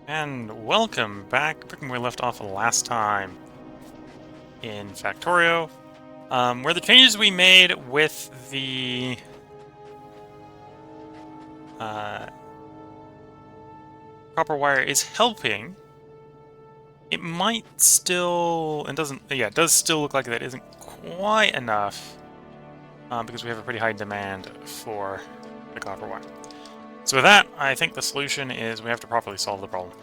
And welcome back where we left off last time in Factorio, where the changes we made with the copper wire is helping. It might still, it doesn't, yeah, it does still look like that isn't quite enough because we have a pretty high demand for the copper wire. So with that, I think the solution is we have to properly solve the problem.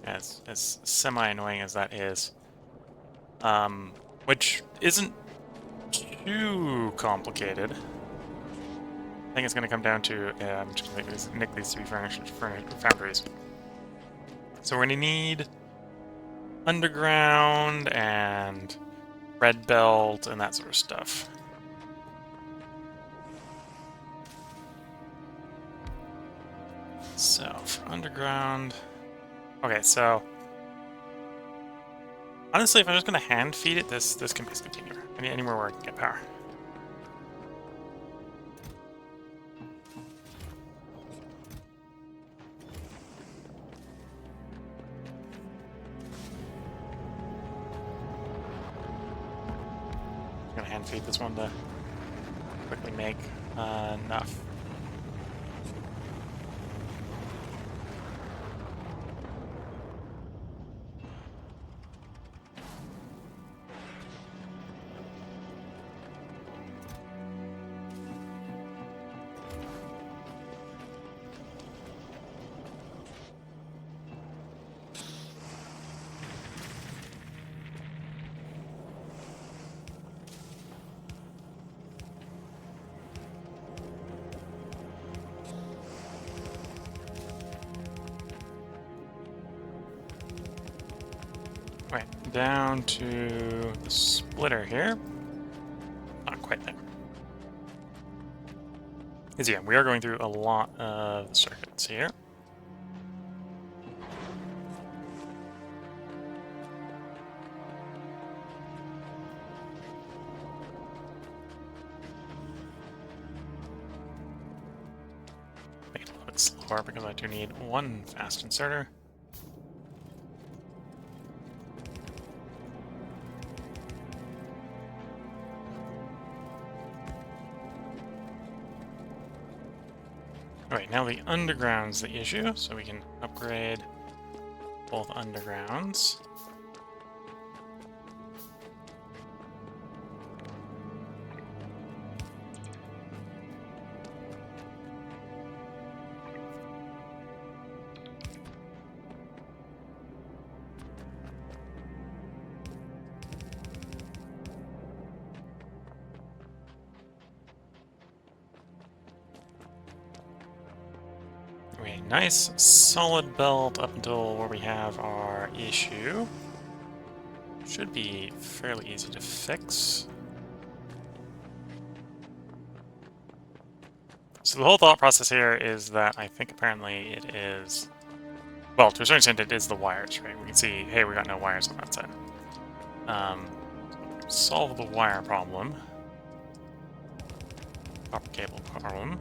As semi-annoying as that is. Which isn't too complicated. I think it's going to come down to just going to nick these three foundries. So we're going to need underground and red belt and that sort of stuff. So underground. Okay, so honestly, if I'm just going to hand feed it, this can be discontinued. Anywhere where I can get power. I'm going to hand feed this one to quickly make enough. Right, down to the splitter here. Not quite there. Because yeah, we are going through a lot of circuits here. Make it a little bit slower because I do need one fast inserter. Alright, now the underground's the issue, so we can upgrade both undergrounds. Okay, nice solid belt up until where we have our issue. Should be fairly easy to fix. So the whole thought process here is that I think apparently it is... Well, to a certain extent it is the wires, right? We can see, hey, we got no wires on that side. Solve the wire problem. Copper cable problem.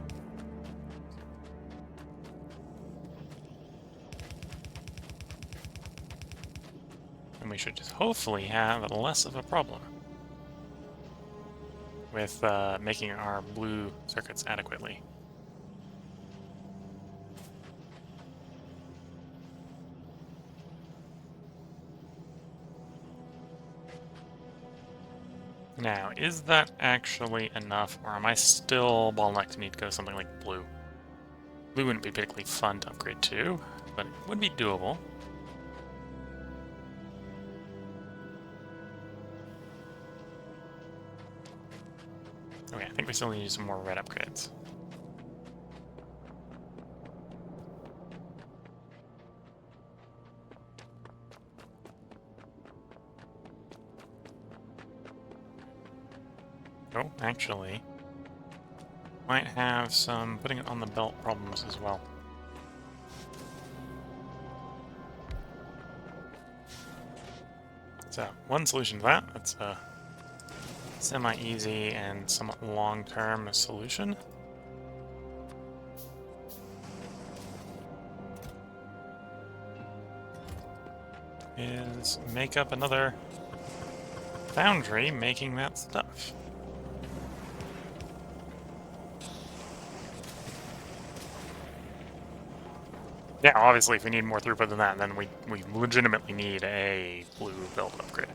And we should just hopefully have less of a problem with making our blue circuits adequately. Now, is that actually enough, or am I still bottlenecked to need to go to something like blue? Blue wouldn't be particularly fun to upgrade to, but it would be doable. Okay, I think we still need some more red upgrades. Oh, actually, might have some putting it on the belt problems as well. So, one solution to that, that's a semi-easy and somewhat long-term solution. is make up another foundry making that stuff. Yeah, obviously, if we need more throughput than that, then we legitimately need a blue build upgrade.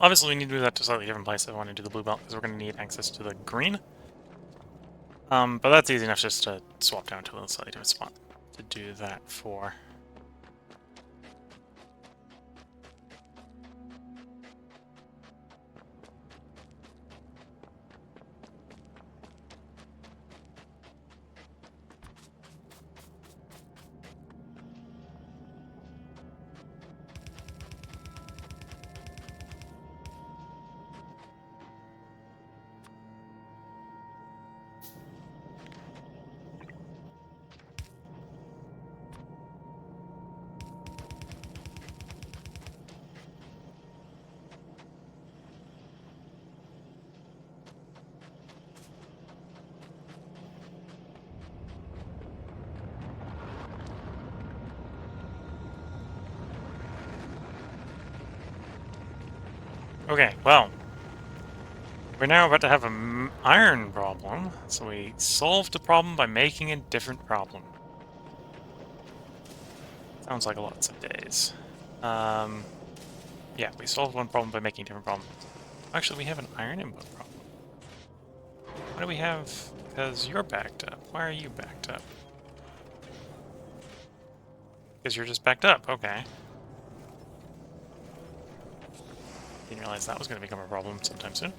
Obviously we need to do that to a slightly different place if I want to do the blue belt, because we're going to need access to the green. But that's easy enough just to swap down to a slightly different spot to do that for. Okay, well, we're now about to have an iron problem, so we solved the problem by making a different problem. Sounds like lots of days. Yeah, we solved one problem by making a different problem. Actually, we have an iron input problem. What do we have? Because you're backed up. Why are you backed up? Because you're just backed up, okay. Didn't realize that was going to become a problem sometime soon.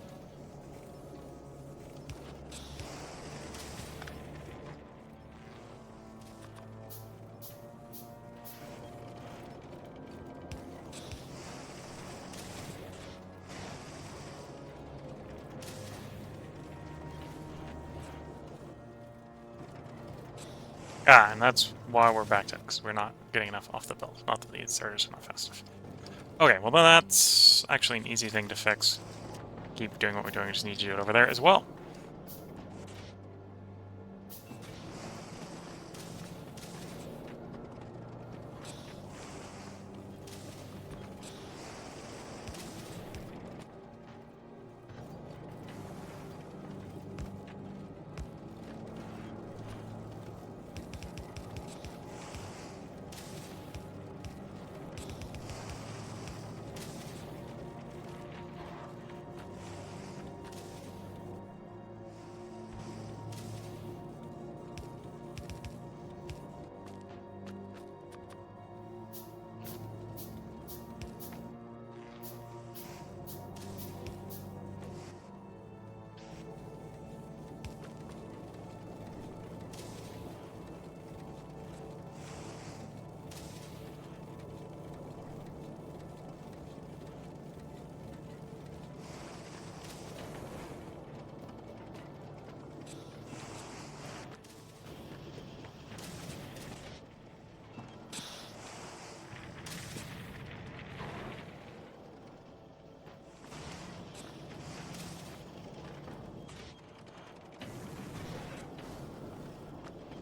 Ah, and that's why we're backed up, because we're not getting enough off the belt. Not that the inserters are not fast enough. Okay, well then that's actually an easy thing to fix. Keep doing what we're doing, we just need to do it over there as well.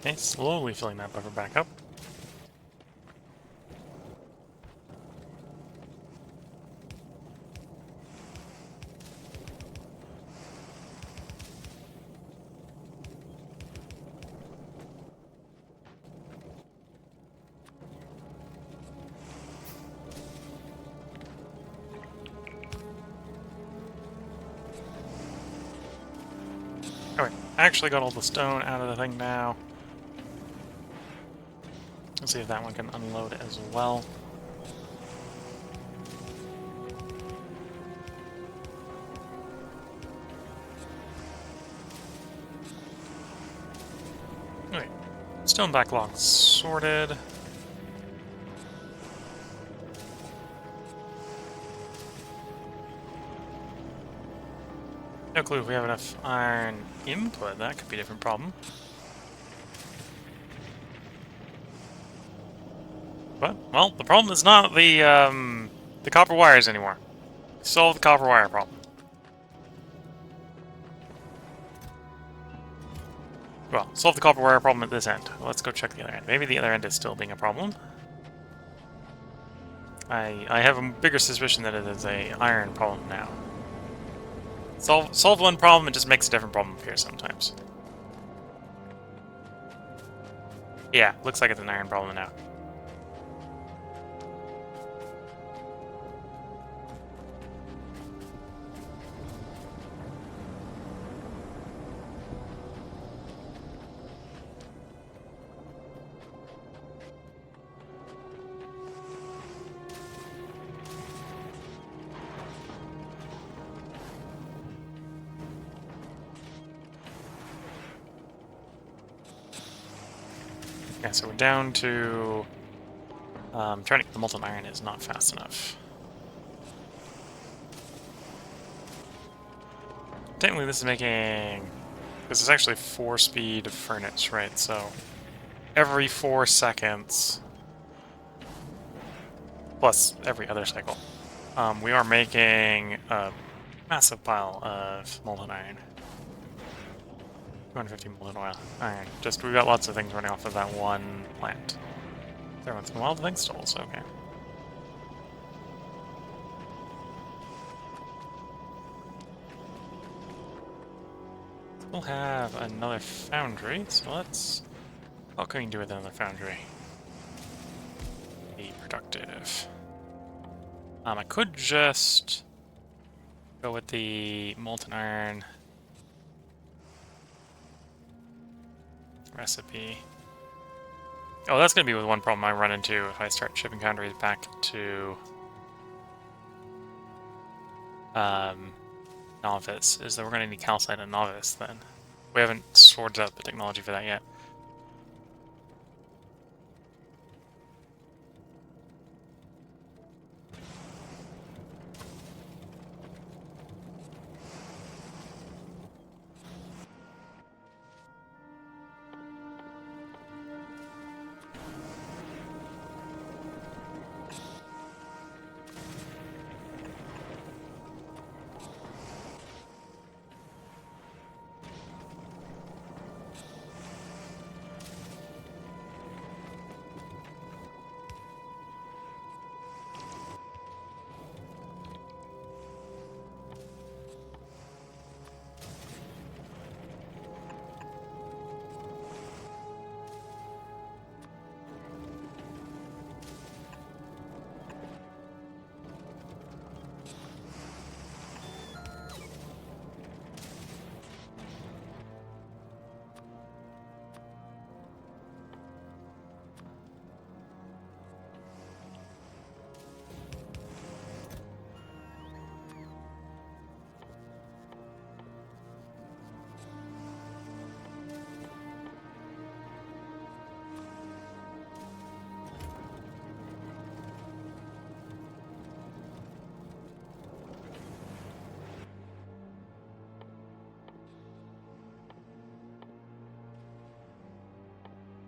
Okay, slowly filling that buffer back up. Okay, actually got all the stone out of the thing now. Let's see if that one can unload as well. Stone backlog sorted. No clue if we have enough iron input. That could be a different problem. But, well, the problem is not the copper wires anymore. Solve the copper wire problem. Well, solve the copper wire problem at this end. Let's go check the other end. Maybe the other end is still being a problem. I have a bigger suspicion that it is a iron problem now. Solve one problem, it just makes a different problem appear sometimes. Yeah, looks like it's an iron problem now. Yeah, so we're down to... trying to get the molten iron is not fast enough. Technically this is making... This is actually 4-speed furnace, right? So every 4 seconds, plus every other cycle, we are making a massive pile of molten iron. 250 molten oil iron. Just, we've got lots of things running off of that one plant. Every once in a while the thing stalls, okay. We'll have another foundry, so let's... What can we do with another foundry? Be productive. I could just go with the molten iron recipe. Oh, that's going to be with one problem I run into if I start shipping foundries back to Novice, is that we're going to need calcite and Novice then. We haven't sorted out the technology for that yet.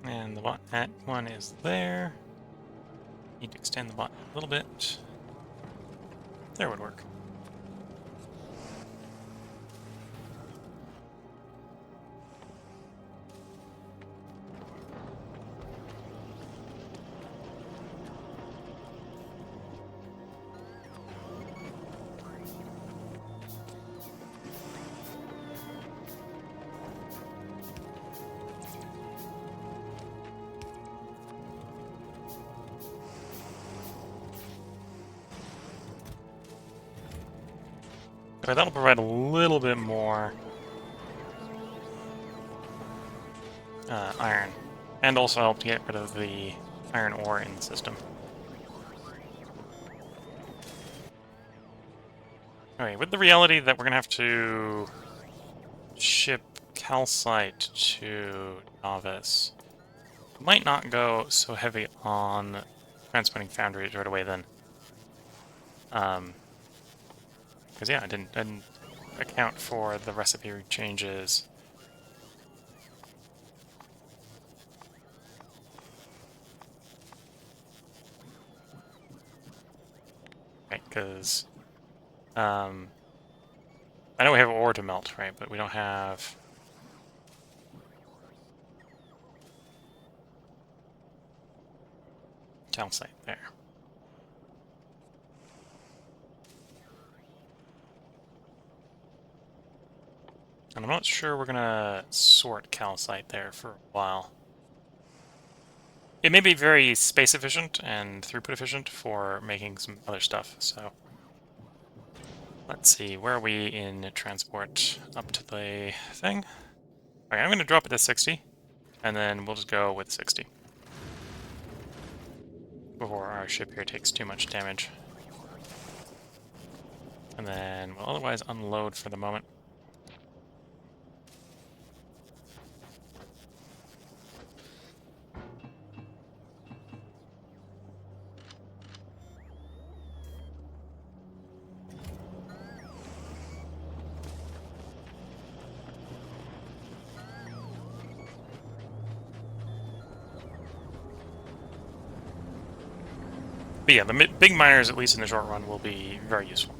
And the bot one is there. Need to extend the bot a little bit. There would work. Okay, that'll provide a little bit more iron, and also help to get rid of the iron ore in the system. Okay, with the reality that we're gonna have to ship calcite to Novice, Might not go so heavy on transporting foundries right away then. Because yeah, I didn't account for the recipe changes. Right, because I know we have ore to melt, right, but we don't have calcite there. And I'm not sure we're gonna sort calcite there for a while. It may be very space efficient and throughput efficient for making some other stuff, so let's see, where are we in transport up to the thing? Okay, I'm gonna drop it to 60, and then we'll just go with 60 before our ship here takes too much damage. And then we'll otherwise unload for the moment. But yeah, the big miners, at least in the short run, will be very useful.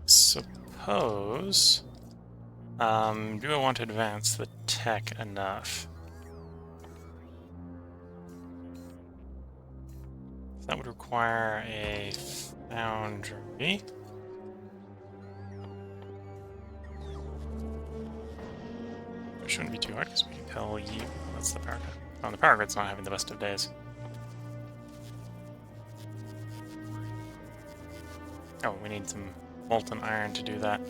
Suppose... do I want to advance the tech enough? That would require a foundry. It shouldn't be too hard because we can tell you that's the power grid. Oh, the power grid's not having the best of days. Oh, we need some molten iron to do that.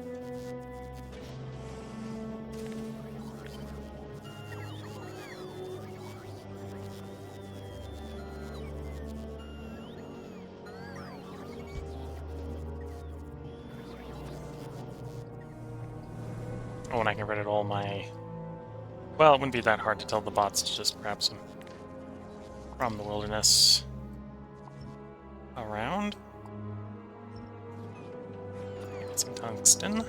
Oh, and I can rid of all my... Well, it wouldn't be that hard to tell the bots to just grab some from the wilderness around. Get some tungsten.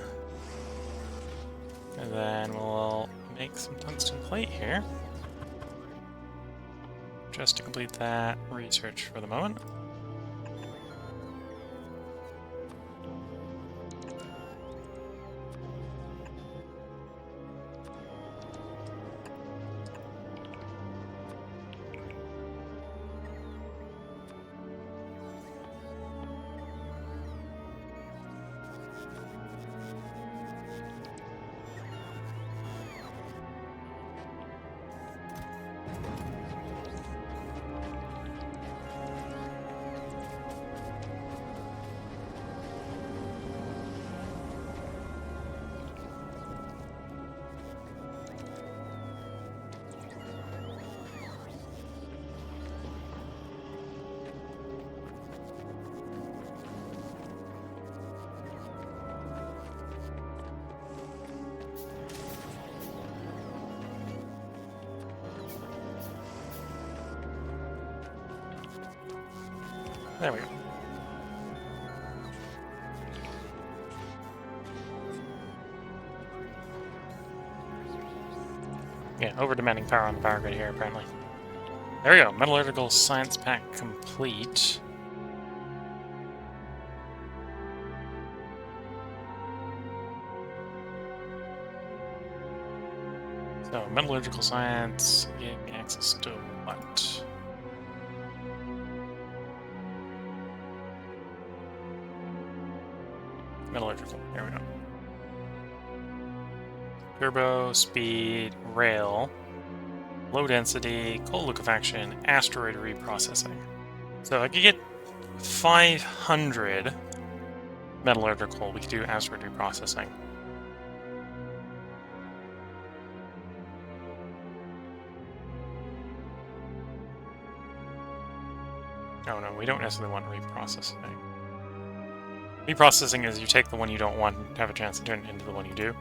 And then we'll make some tungsten plate here. Just to complete that research for the moment. There we go. Yeah, over-demanding power on the power grid here, apparently. There we go. Metallurgical science pack complete. So, metallurgical science gave me access to what? Metallurgical. Here we go. Turbo, speed, rail, low density, coal liquefaction, asteroid reprocessing. So I could get 500 metallurgical, we could do asteroid reprocessing. Oh no, we don't necessarily want reprocessing. Reprocessing is you take the one you don't want and have a chance to turn it into the one you do.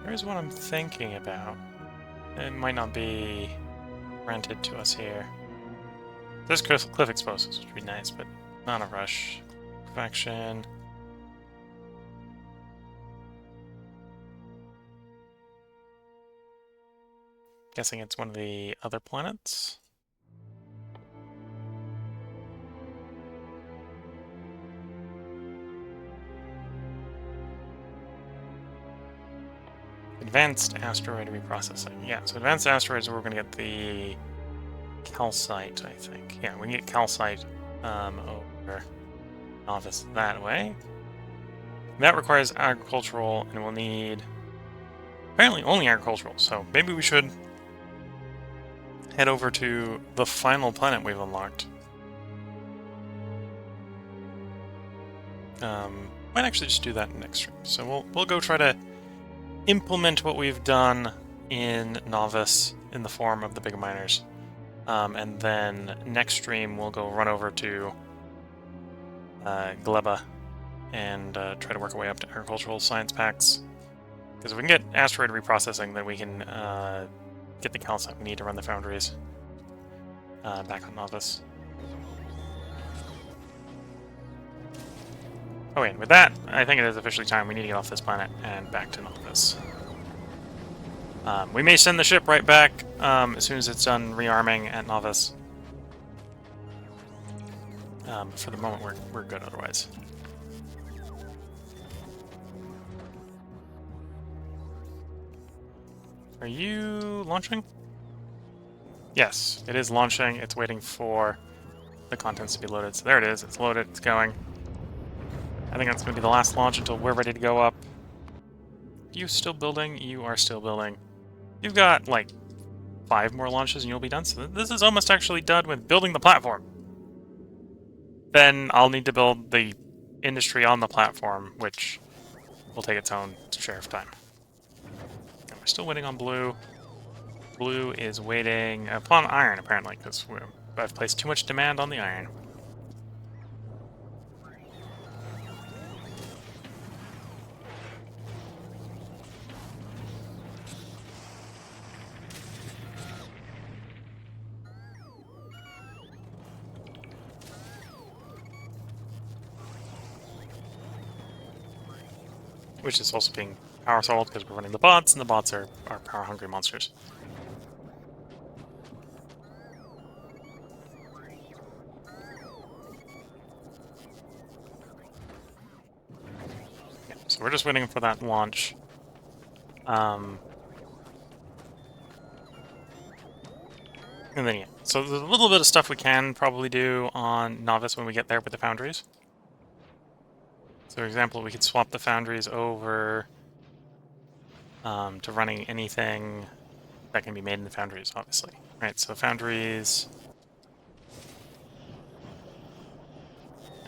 Here's what I'm thinking about. It might not be granted to us here. There's cliff explosives, which would be nice, but not a rush. Faction. Guessing it's one of the other planets. Advanced asteroid reprocessing. Yeah, so advanced asteroids, we're going to get the calcite, I think. Yeah, we can get calcite over novice that way. That requires agricultural, and we'll need apparently only agricultural, so maybe we should head over to the final planet we've unlocked. Might actually just do that next stream. So we'll go try to implement what we've done in Novice in the form of the big miners. And then next stream we'll go run over to Gleba and try to work our way up to agricultural science packs. Because if we can get asteroid reprocessing, then we can get the calcite we need to run the foundries back on Novice. Oh, and with that, I think it is officially time. We need to get off this planet and back to Novice. We may send the ship right back as soon as it's done rearming at Novice. But for the moment, we're good otherwise. Are you launching? Yes, it is launching. It's waiting for the contents to be loaded. So there it is. It's loaded. It's going. I think that's going to be the last launch until we're ready to go up. Are you still building? You are still building. You've got, like, 5 more launches and you'll be done. So this is almost actually done with building the platform. Then I'll need to build the industry on the platform, which will take its own share of time. And we're still waiting on blue. Blue is waiting upon iron, apparently, because I've placed too much demand on the iron. Which is also being power solved because we're running the bots, and the bots are power-hungry monsters. Yeah, so we're just waiting for that launch. And then, yeah. So there's a little bit of stuff we can probably do on Novice when we get there with the foundries. So, for example, we could swap the foundries over to running anything that can be made in the foundries, obviously. Right, so foundries...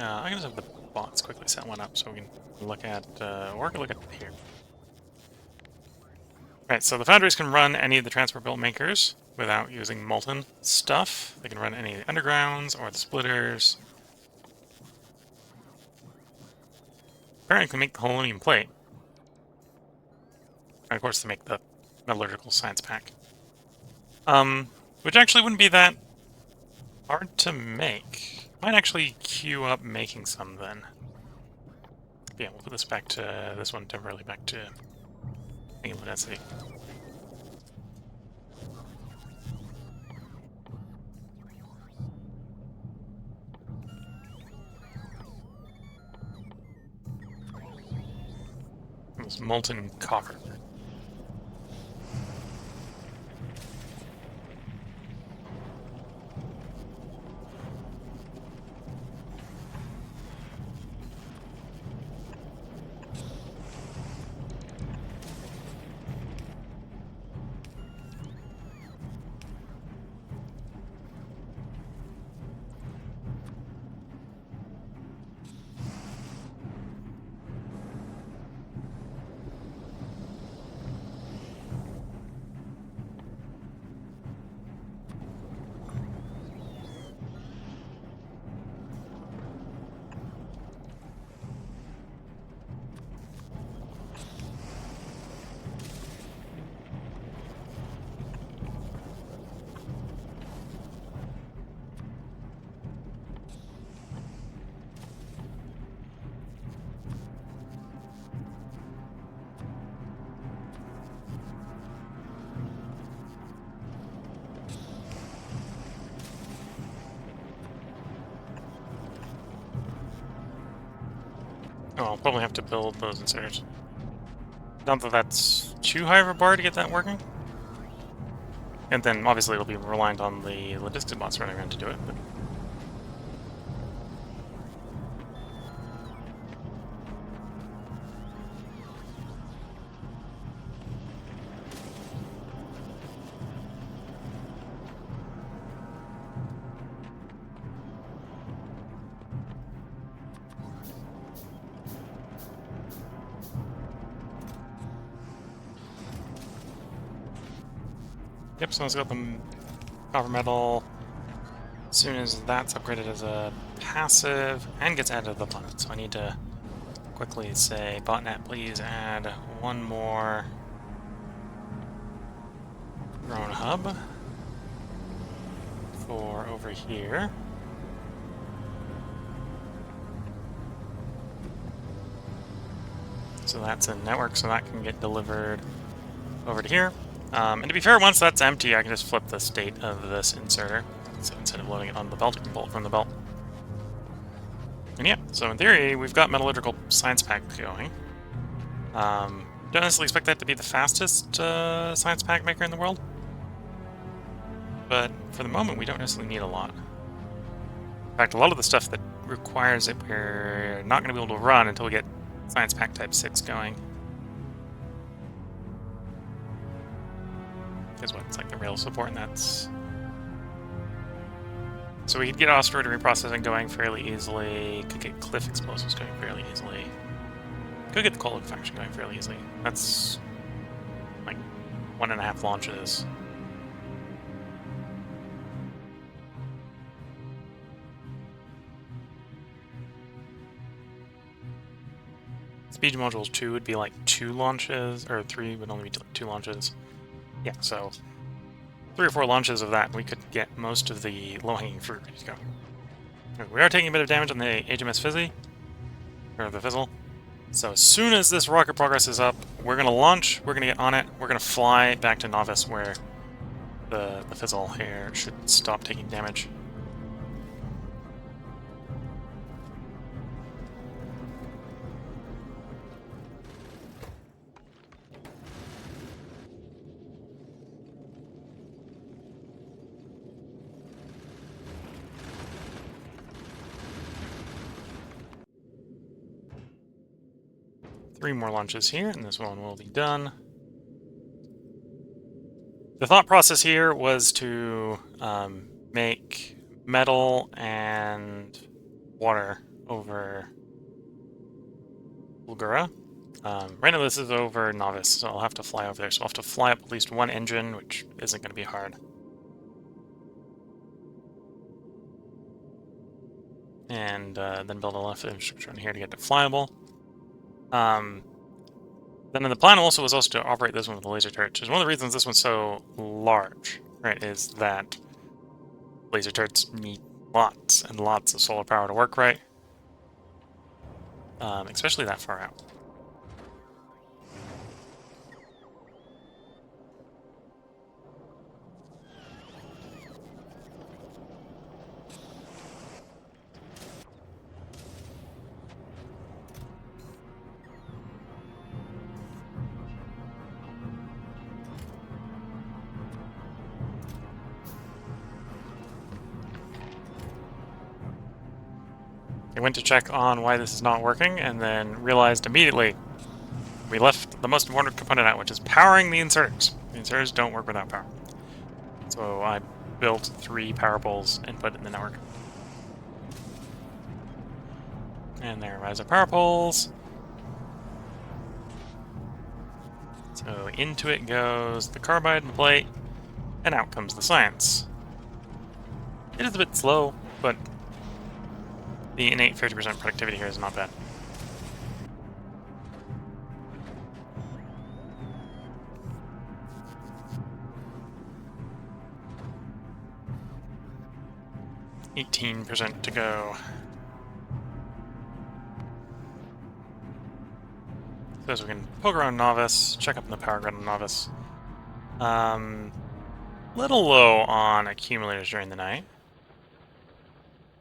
I can just have the bots quickly set one up so we can look at... or we can look at here. Right, so the foundries can run any of the transport built makers without using molten stuff. They can run any of the undergrounds or the splitters. Apparently can make the holonium plate. And of course to make the metallurgical science pack. Which actually wouldn't be that hard to make. Might actually queue up making some then. Yeah, we'll put this back to this one temporarily back to angular density. This molten copper. Oh, I'll probably have to build those inserters. Not that that's too high of a bar to get that working. And then, obviously, it'll be reliant on the logistics bots running around to do it, but... Yep, so let's got the copper metal. As soon as that's upgraded as a passive and gets added to the planet, so I need to quickly say, botnet, please add one more drone hub for over here. So that's a network, so that can get delivered over to here. And to be fair, once that's empty, I can just flip the state of this inserter. So instead of loading it on the belt, I can pull it from the belt. And yeah, so in theory, we've got Metallurgical Science Pack going. Don't necessarily expect that to be the fastest science pack maker in the world. But for the moment, we don't necessarily need a lot. In fact, a lot of the stuff that requires it, we're not going to be able to run until we get Science Pack Type 6 going. Because what, it's like the rail support, and that's... So we could get asteroid reprocessing going fairly easily, could get cliff explosives going fairly easily, could get the coal liquefaction going fairly easily. That's like 1.5 launches. Speed modules 2 would be like 2 launches, or 3 would only be 2 launches. Yeah, so 3 or 4 launches of that, we could get most of the low-hanging fruit ready to go. We are taking a bit of damage on the HMS Fizzy, or the Fizzle. So as soon as this rocket progress is up, we're going to launch, we're going to get on it, we're going to fly back to Novice where the Fizzle here should stop taking damage. Three more launches here, and this one will be done. The thought process here was to make metal and water over Bulgara. Right now this is over Novice, so I'll have to fly over there. So I'll have to fly up at least one engine, which isn't going to be hard. And then build enough infrastructure in here to get it flyable. Then the plan also was to operate this one with a laser turret, which is one of the reasons this one's so large, right, is that laser turrets need lots and lots of solar power to work right, especially that far out. I went to check on why this is not working, and then realized immediately we left the most important component out, which is powering the inserters. The inserters don't work without power. So I built 3 power poles and put it in the network. And there are the power poles. So into it goes the carbide and the plate, and out comes the science. It is a bit slow, but the innate 50% productivity here is not bad. %18 to go. So as we can poke around Novice, check up on the power grid on Novice. Little low on accumulators during the night.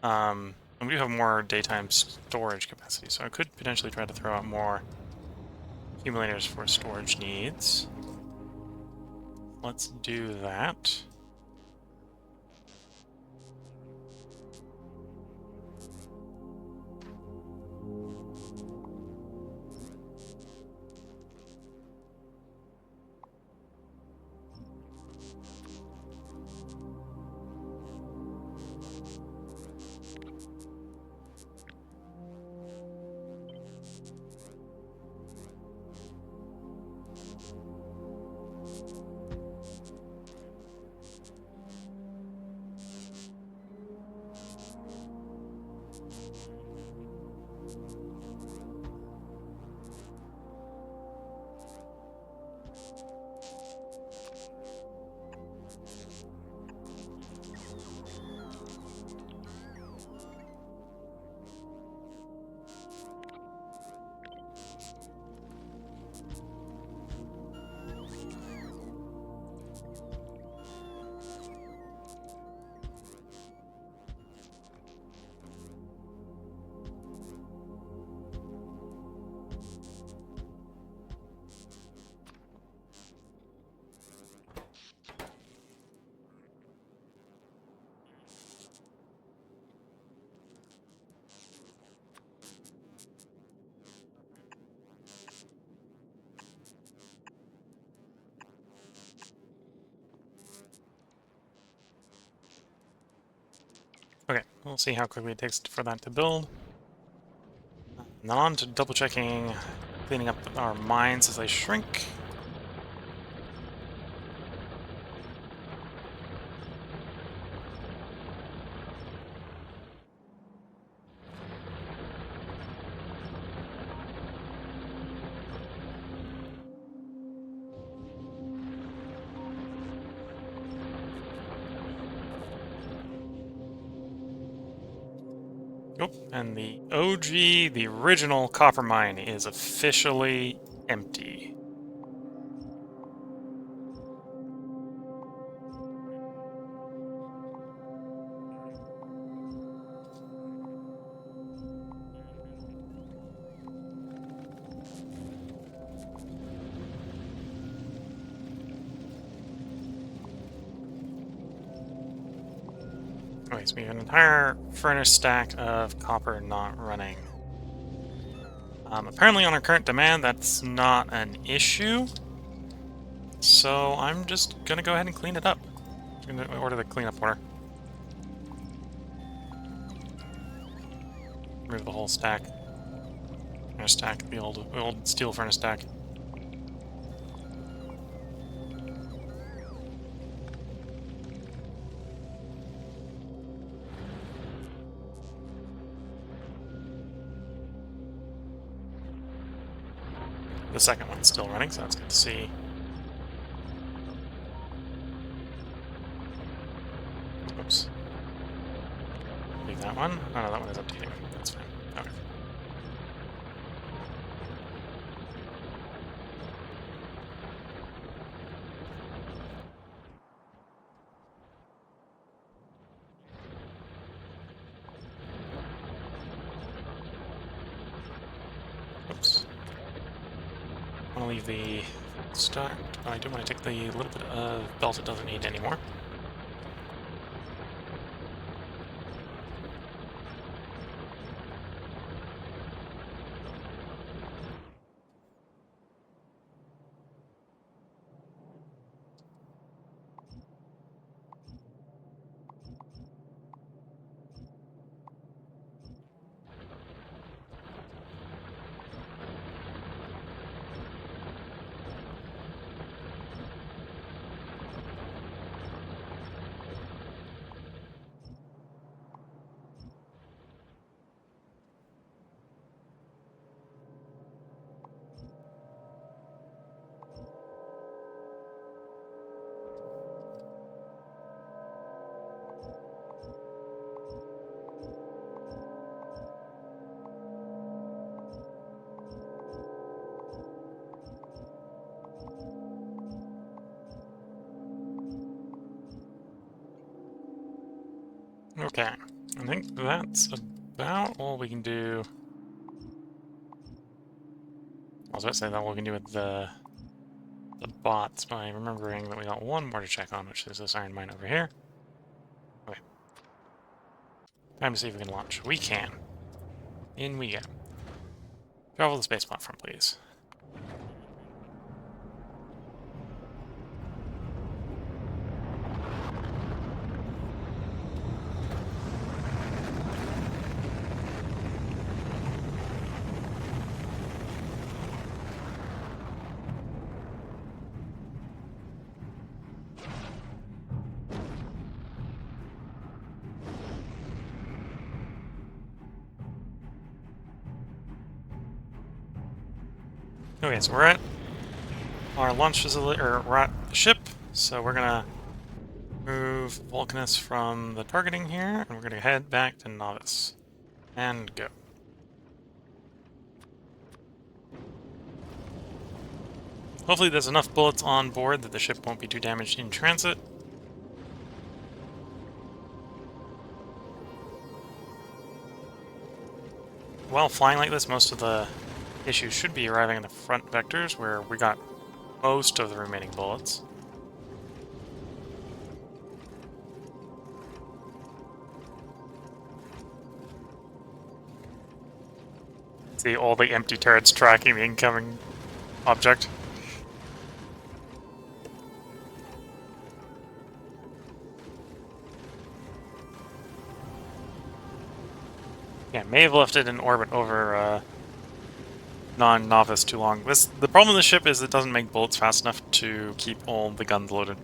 And And we do have more daytime storage capacity, so I could potentially try to throw out more accumulators for storage needs. Let's do that. Okay, we'll see how quickly it takes for that to build. And then on to double checking, cleaning up our mines as they shrink. Oh, and the OG, the original copper mine, is officially empty. Okay, so we have an entire furnace stack of copper not running. Apparently on our current demand, that's not an issue. So I'm just gonna go ahead and clean it up. I'm gonna order the cleanup order. Remove the whole stack. Furnace stack, the old steel furnace stack. The second one's still running, so that's good to see. Oops. Leave that one. Oh no, that one is updating. That's fine. Okay. Oops. I want to leave the stacked. Oh, I do want to take the little bit of belt it doesn't need anymore. Okay, I think that's about all we can do. I was about to say that what we can do with the bots by remembering that we got one more to check on, which is this iron mine over here. Okay. Time to see if we can launch. We can. In we go. Travel the space platform, please. Okay, so we're at our launch facility, or we're at the ship, so we're gonna move Volcanus from the targeting here, and we're gonna head back to Novice. And go. Hopefully there's enough bullets on board that the ship won't be too damaged in transit. While flying like this, most of the issues should be arriving in the front vectors, where we got most of the remaining bullets. See all the empty turrets tracking the incoming object. Yeah, may have left it in orbit over non-novice too long. The problem with the ship is it doesn't make bullets fast enough to keep all the guns loaded.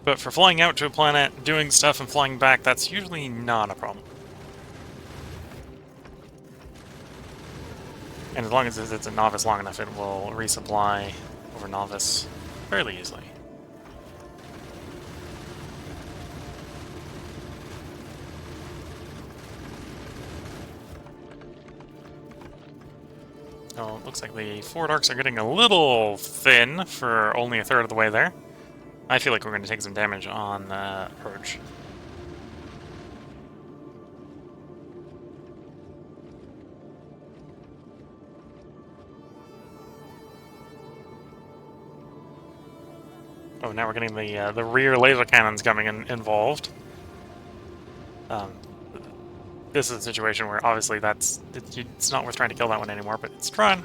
But for flying out to a planet, doing stuff, and flying back, that's usually not a problem. And as long as it's a novice long enough, it will resupply over novice fairly easily. Oh, it looks like the forward arcs are getting a little thin for only a third of the way there. I feel like we're going to take some damage on approach. Oh, now we're getting the rear laser cannons coming involved. This is a situation where obviously it's not worth trying to kill that one anymore, but it's trying.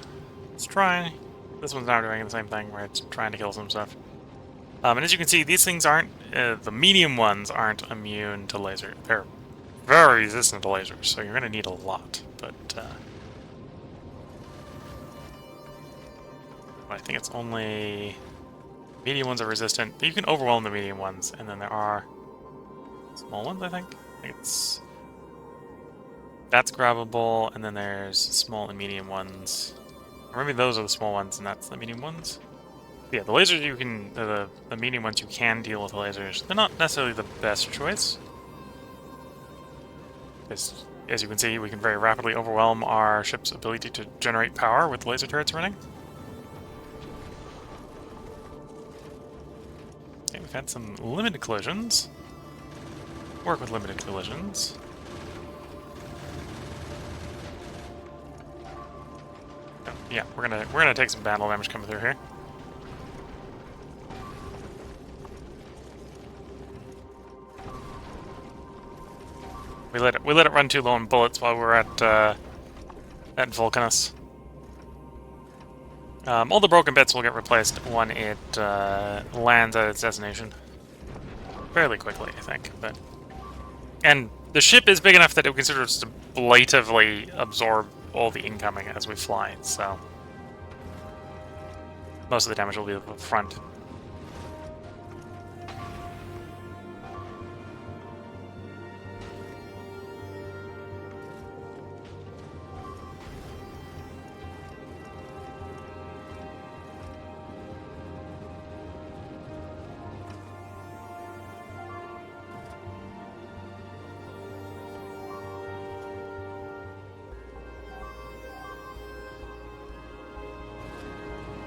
It's trying. This one's now doing the same thing where it's trying to kill some stuff. And as you can see, these things aren't, the medium ones aren't immune to laser. They're very resistant to lasers, so you're going to need a lot, but I think it's only medium ones are resistant. You can overwhelm the medium ones, and then there are small ones, I think. That's grabbable, and then there's small and medium ones. Or maybe those are the small ones, and that's the medium ones. But yeah, the lasers you can, the medium ones you can deal with the lasers. They're not necessarily the best choice. Because, as you can see, we can very rapidly overwhelm our ship's ability to generate power with laser turrets running. Okay, we've had some limited collisions. Work with limited collisions. Oh, yeah, we're gonna take some battle damage coming through here. We let it run too low on bullets while we're at Volcanus. All the broken bits will get replaced when it lands at its destination. Fairly quickly, I think, but... And the ship is big enough that it considers to blatantly absorb all the incoming as we fly, so... Most of the damage will be at the front.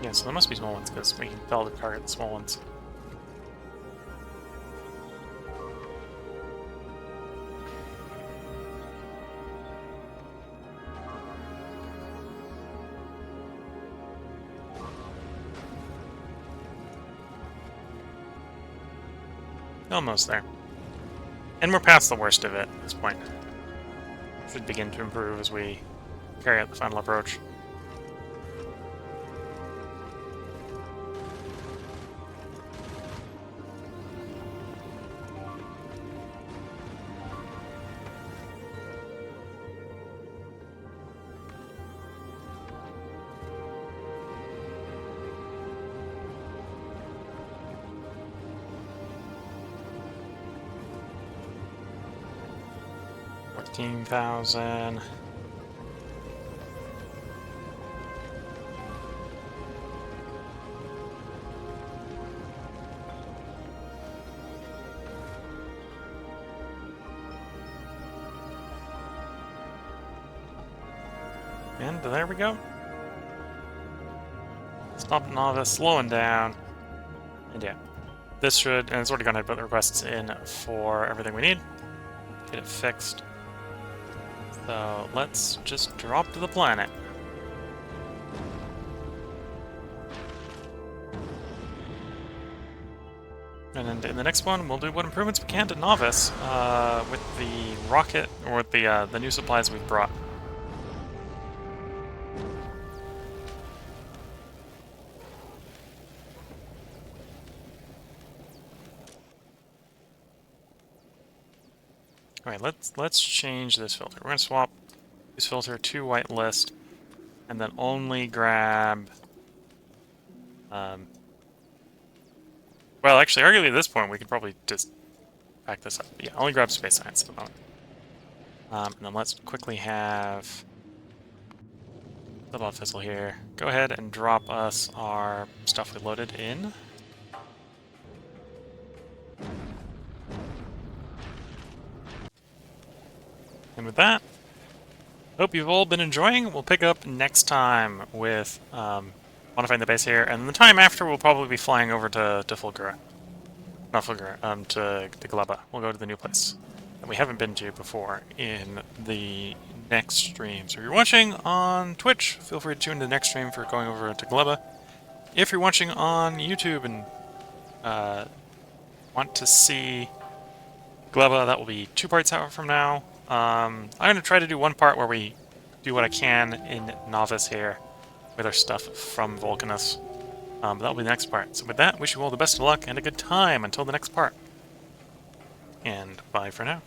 Yeah, so there must be small ones, because we can tell to target the small ones. Almost there. And we're past the worst of it at this point. Should begin to improve as we carry out the final approach. $14,000. And there we go. Stop novice, slowing down. And yeah, this should, and it's already gone ahead and put the requests in for everything we need. Get it fixed. So let's just drop to the planet. And then in the next one, we'll do what improvements we can to Novice with the rocket, or with the new supplies we've brought. Alright, let's change this filter. We're gonna swap this filter to whitelist, and then only grab well, actually, arguably at this point, we could probably just back this up. Yeah, only grab space science at the moment. And then let's quickly have the fizzle here. Go ahead and drop us our stuff we loaded in. And with that, hope you've all been enjoying. We'll pick up next time with modifying the base here, and the time after we'll probably be flying over to Fulgura. Not Fulgura, to Gleba. We'll go to the new place that we haven't been to before in the next stream. So if you're watching on Twitch, feel free to tune in to the next stream for going over to Gleba. If you're watching on YouTube and want to see Gleba, that will be 2 parts out from now. I'm going to try to do one part where we do what I can in Novice here with our stuff from Volcanus. That'll be the next part. So with that, wish you all the best of luck and a good time until the next part. And bye for now.